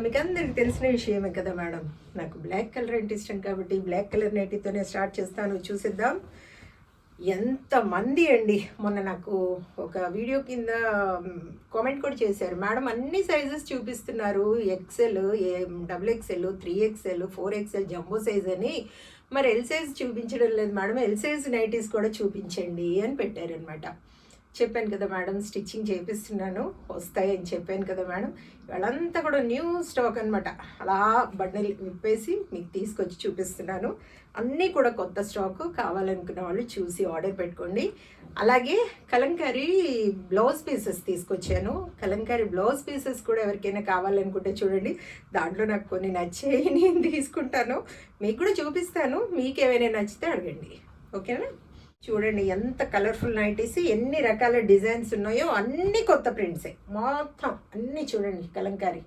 మీకు అందరికి తెలిసిన విషయమే కదా మేడం, నాకు బ్లాక్ కలర్ అంటే ఇష్టం కాబట్టి బ్లాక్ కలర్ నైటీతోనే స్టార్ట్ చేస్తాను. చూసిద్దాం ఎంతమంది అండి. మొన్న నాకు ఒక వీడియో కింద కామెంట్ కూడా చేశారు, మేడం అన్ని సైజెస్ చూపిస్తున్నారు, XL, double XL, 3XL, 4XL jumbo size అని, మరి ఎల్ సైజ్ చూపించడం లేదు మేడం, ఎల్ సైజ్ నైటీస్ కూడా చూపించండి అని పెట్టారనమాట. చెప్పాను కదా మేడం, స్టిచ్చింగ్ చేపిస్తున్నాను, వస్తాయని చెప్పాను కదా మేడం. వాళ్ళంతా కూడా న్యూ స్టాక్ అనమాట. అలా బండిల్ విప్పేసి మీకు తీసుకొచ్చి చూపిస్తున్నాను. అన్నీ కూడా కొత్త స్టాక్. కావాలనుకున్న వాళ్ళు చూసి ఆర్డర్ పెట్టుకోండి. అలాగే కలంకారీ బ్లౌజ్ పీసెస్ తీసుకొచ్చాను. కలంకారీ బ్లౌజ్ పీసెస్ కూడా ఎవరికైనా కావాలనుకుంటే చూడండి, దాంట్లో నాకు కొన్ని నచ్చాయి, నేను తీసుకుంటాను, మీకు కూడా చూపిస్తాను. మీకు ఏమైనా నచ్చితే అడగండి, ఓకేనా? చూడండి ఎంత కలర్ఫుల్ నైటీస్, ఎన్ని రకాల డిజైన్స్ ఉన్నాయో, అన్ని కొత్త ప్రింట్సే మొత్తం. అన్నీ చూడండి కలంకారీ.